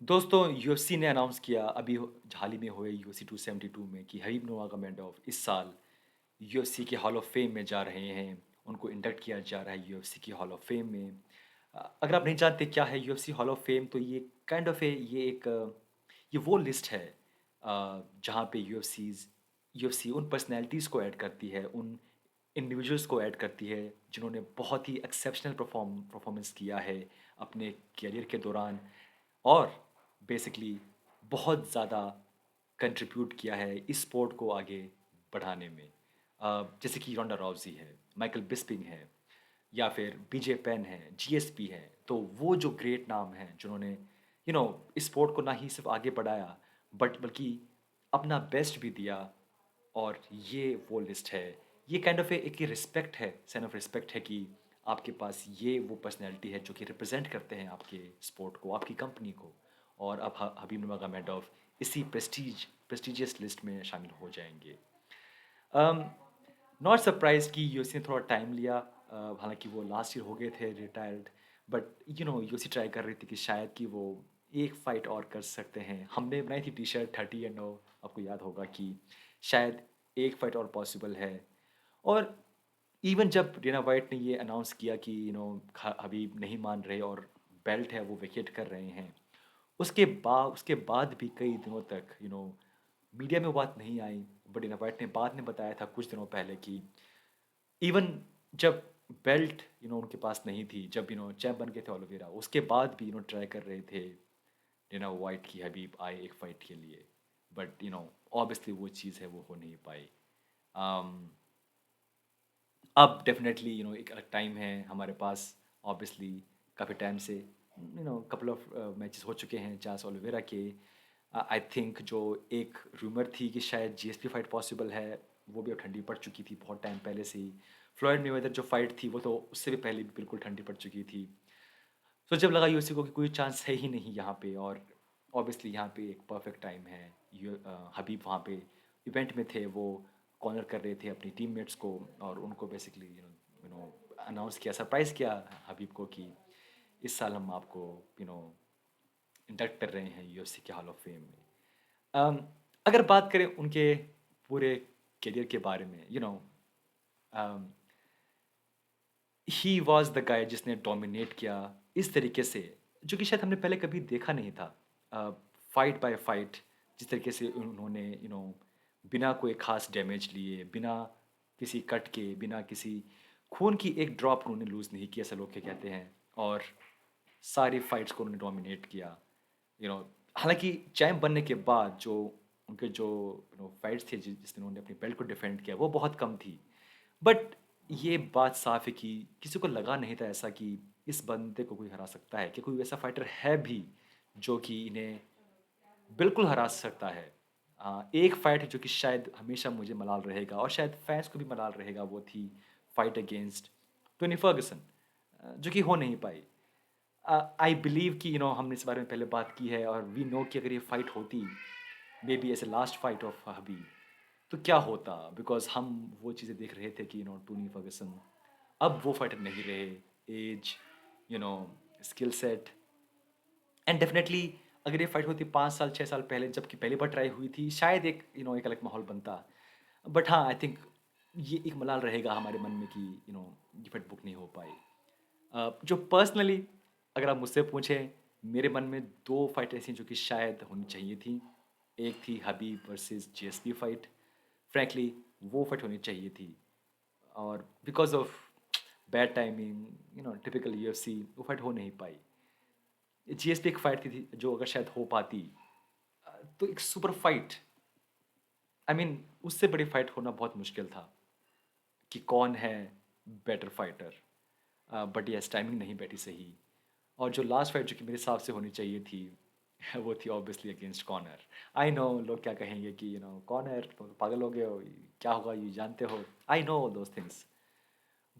दोस्तों यूएफसी ने अनाउंस किया अभी हाल ही में हुए यूएफसी 272 में कि हबीब नूरमगोमेडोव इस साल यूएफसी के हॉल ऑफ फेम में जा रहे हैं। उनको इंडक्ट किया जा रहा है यूएफसी की हॉल ऑफ फेम में। अगर आप नहीं जानते क्या है यूएफसी हॉल ऑफ फेम, तो ये काइंड ऑफ है, ये वो लिस्ट है जहाँ पे यूएफसी उन पर्सनैलिटीज़ को ऐड करती है, उन इंडिविजुअल्स को ऐड करती है जिन्होंने बहुत ही एक्सेप्शनल परफॉर्मेंस किया है अपने करियर के दौरान, और बेसिकली बहुत ज़्यादा कंट्रीब्यूट किया है इस स्पोर्ट को आगे बढ़ाने में। जैसे कि रोंडा राउजी है, माइकल बिस्पिंग है, या फिर बीजे पेन है, जीएसपी है। तो वो जो ग्रेट नाम हैं जिन्होंने इस स्पोर्ट को ना ही सिर्फ आगे बढ़ाया बट बल्कि अपना बेस्ट भी दिया। और ये वो लिस्ट है। ये काइंड ऑफ एक रिस्पेक्ट है, साइन ऑफ रिस्पेक्ट है कि आपके पास ये वो पर्सनैलिटी है जो कि रिप्रेजेंट करते हैं आपके स्पोर्ट को, आपकी कंपनी को। और अब हबीब नूरमगोमेडोव इसी प्रेस्टिजियस लिस्ट में शामिल हो जाएंगे। नॉट सरप्राइज कि यूएसए ने थोड़ा टाइम लिया। हालांकि वो लास्ट ईयर हो गए थे रिटायर्ड, बट यूएसए ट्राई कर रही थी कि शायद कि वो एक फाइट और कर सकते हैं। हमने बनाई थी टी शर्ट 30 एंड आपको याद होगा कि शायद एक फाइट और पॉसिबल है। और इवन जब डेना वाइट ने ये अनाउंस किया कि हबीब नहीं मान रहे और बेल्ट है वो वेकेट कर रहे हैं, उसके बाद भी कई दिनों तक मीडिया में वो बात नहीं आई। बट डेना वाइट ने बाद में बताया था कुछ दिनों पहले कि इवन जब बेल्ट उनके पास नहीं थी, जब चैंप बन गए थे ओलिवेरा, उसके बाद भी ट्राई कर रहे थे डेना वाइट की हबीब आए एक फाइट के लिए। बट ऑब्वियसली वो चीज़ है वो हो नहीं पाई। um, अब डेफिनेटली एक टाइम है हमारे पास, ऑब्वियसली काफ़ी टाइम से कपल ऑफ मैचेस हो चुके हैं चार्ल्स ओलिवेरा के। आई थिंक जो एक रूमर थी कि शायद जीएसपी फाइट पॉसिबल है, वो भी अब ठंडी पड़ चुकी थी बहुत टाइम पहले से ही। फ्लॉयड मेवेदर जो फाइट थी वो तो उससे भी पहले भी बिल्कुल ठंडी पड़ चुकी थी। तो जब लगा यूएफसी को कि कोई चांस है ही नहीं यहाँ पे, और ऑब्वियसली यहाँ पे एक परफेक्ट टाइम है। हबीब वहाँ पे इवेंट में थे, वो कॉर्नर कर रहे थे अपनी टीममेट्स को, और उनको बेसिकली अनाउंस किया, सरप्राइज़ किया हबीब को कि इस साल हम आपको यू नो इंडक्ट कर रहे हैं यूएफसी के हॉल ऑफ फेम में। अम, अगर बात करें उनके पूरे करियर के बारे में, ही वॉज द गाय जिसने डोमिनेट किया इस तरीके से, जो कि शायद हमने पहले कभी देखा नहीं था। फाइट बाय फाइट जिस तरीके से उन्होंने बिना कोई खास डैमेज लिए, बिना किसी कट के, बिना किसी खून की एक ड्रॉप उन्होंने लूज़ नहीं किया, ऐसा लोग क्या कहते हैं। और सारी फाइट्स को उन्होंने डोमिनेट किया। यू नो हालांकि चैम्प बनने के बाद जो उनके जो फाइट्स थे जिसमें उन्होंने अपनी बेल्ट को डिफेंड किया वो बहुत कम थी। बट ये बात साफ है कि किसी को लगा नहीं था ऐसा कि इस बंदे को कोई हरा सकता है, कि कोई ऐसा फाइटर है भी जो कि इन्हें बिल्कुल हरा सकता है। एक फाइट है जो कि शायद हमेशा मुझे मलाल रहेगा और शायद फैंस को भी मलाल रहेगा, वो थी फाइट अगेंस्ट टोनी फर्गसन, जो कि हो नहीं पाई। आई बिलीव कि हमने इस बारे में पहले बात की है, और वी नो कि अगर ये फाइट होती may be as a last fight of Habib, तो क्या होता। बिकॉज हम वो चीज़ें देख रहे थे कि टोनी फर्गसन अब वो फाइटर नहीं रहे। As, you know skill set, and definitely अगर ये फाइट होती 5 साल 6 साल पहले जबकि पहली बार ट्राई हुई थी, शायद एक एक अलग माहौल बनता। बट हाँ, आई थिंक ये एक मलाल रहेगा हमारे मन में कि ये फाइट बुक नहीं हो पाई। जो पर्सनली अगर आप मुझसे पूछें, मेरे मन में दो फाइट ऐसी हैं जो कि शायद होनी चाहिए थी। एक थी हबीब वर्सेस जीएसपी फाइट। फ्रैंकली वो फाइट होनी चाहिए थी, और because of bad timing, typical UFC, वो फाइट हो नहीं पाई। जीएसपी एक फाइट थी जो अगर शायद हो पाती, तो एक सुपर फाइट, आई मीन उससे बड़ी फाइट होना बहुत मुश्किल था कि कौन है better fighter. But yes, timing नहीं बैठी सही। और जो लास्ट फाइट जो कि मेरे हिसाब से होनी चाहिए थी वो थी obviously against Conor. I know लोग क्या कहेंगे कि कॉनर तो पागल हो गए हो, क्या होगा ये जानते हो। I know those things,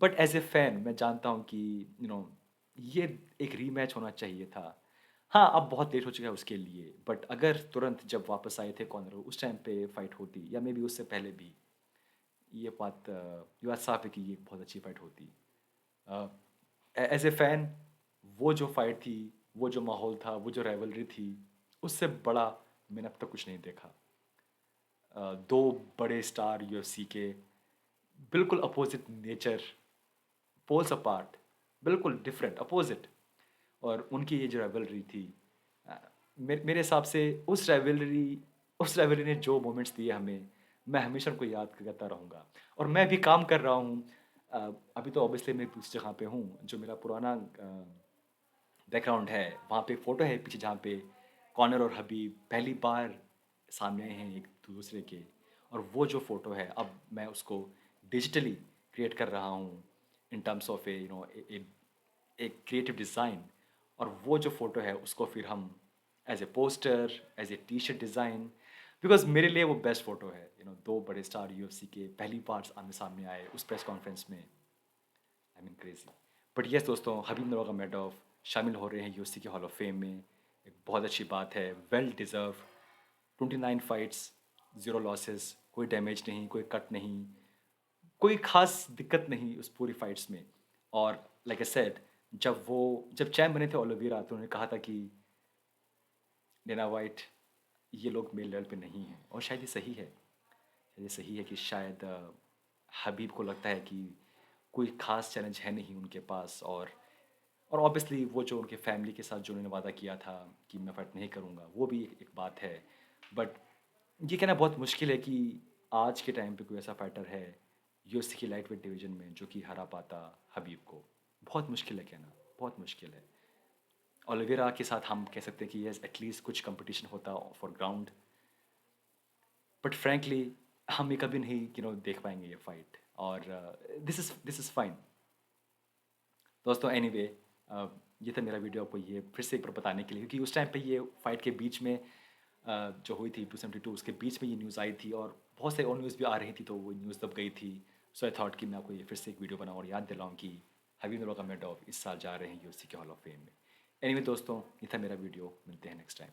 but as a fan मैं जानता हूँ कि ये एक रीमैच होना चाहिए था। हाँ, अब बहुत लेट हो चुका है उसके लिए, बट अगर तुरंत जब वापस आए थे कॉनर उस टाइम पे फाइट होती, या मे बी उससे पहले भी, ये बात साफ है कि ये बहुत अच्छी फाइट होती। एज ए फैन वो जो फाइट थी, वो जो माहौल था, वो जो राइवलरी थी, उससे बड़ा मैंने अब तक कुछ नहीं देखा। 2 बड़े स्टार यूएफसी के, बिल्कुल अपोज़िट नेचर, पोल्स अपार्ट, बिल्कुल डिफरेंट, अपोज़िट। और उनकी ये जो राइवलरी थी, अ, मेरे हिसाब से उस राइवलरी ने जो मोमेंट्स दिए हमें, मैं हमेशा उनको याद करता रहूँगा। और मैं भी काम कर रहा हूँ, अभी तो ऑब्वियसली मैं दूसरी जगह पे हूँ, जो मेरा पुराना बैकग्राउंड है, वहाँ पे फ़ोटो है पीछे जहाँ पे कॉनर और हबीब पहली बार सामने आए हैं एक दूसरे के। और वो जो फ़ोटो है, अब मैं उसको डिजिटली क्रिएट कर रहा हूँ इन टर्म्स ऑफ एक क्रिएटिव डिज़ाइन। और वो जो फ़ोटो है उसको फिर हम as a poster, as a T-shirt design, because मेरे लिए वो बेस्ट फ़ोटो है। दो बड़े स्टार यूएफसी के पहली बार आमने सामने आए उस प्रेस कॉन्फ्रेंस में। I mean crazy. But yes दोस्तों, हबीब नूरमगोमedov शामिल हो रहे हैं यूएफसी के हॉल ऑफ फेम में। एक बहुत अच्छी बात है, वेल डिज़र्व। 29 फाइट्स, 0 लॉसेस, कोई डैमेज नहीं, कोई कट नहीं, कोई खास दिक्कत नहीं उस पूरी फाइट्स में। और लाइक आई सेड, जब चैम्प बने थे ओलिविरा, तो उन्होंने कहा था कि डेना वाइट, ये लोग मेरे लेवल पे नहीं हैं। और शायद ये सही है। ये सही है कि शायद हबीब को लगता है कि कोई ख़ास चैलेंज है नहीं उनके पास। और ऑब्वियसली वो जो उनके फैमिली के साथ जो उन्होंने वादा किया था कि मैं फाइट नहीं करूँगा, वो भी एक बात है। बट ये कहना बहुत मुश्किल है कि आज के टाइम पे कोई ऐसा फाइटर है यूएफसी की लाइट वेट डिवीजन में जो कि हरा पाता हबीब को। बहुत मुश्किल है कहना, बहुत मुश्किल है। ओलिवेरा के साथ हम कह सकते हैं कि यस, एटलीस्ट कुछ कंपटीशन होता फॉर ग्राउंड। बट फ्रैंकली हम ये कभी नहीं देख पाएंगे ये फाइट। और दिस इज़ फाइन दोस्तों। एनीवे, ये था मेरा वीडियो आपको ये फिर से एक बार बताने के लिए, क्योंकि उस टाइम पे ये फाइट के बीच में जो हुई थी 272, उसके बीच में ये न्यूज़ आई थी और बहुत सारी और न्यूज़ भी आ रही थी, तो वो न्यूज़ दब गई थी। सो आई थॉट कि मैं आपको ये फिर से एक वीडियो बनाऊँ और याद दिलाऊँ कि हबीब नूरमगोमedov इस साल जा रहे हैं यूएफसी के हॉल ऑफ फेम में। एनीवे दोस्तों, ये था मेरा वीडियो, मिलते हैं नेक्स्ट टाइम।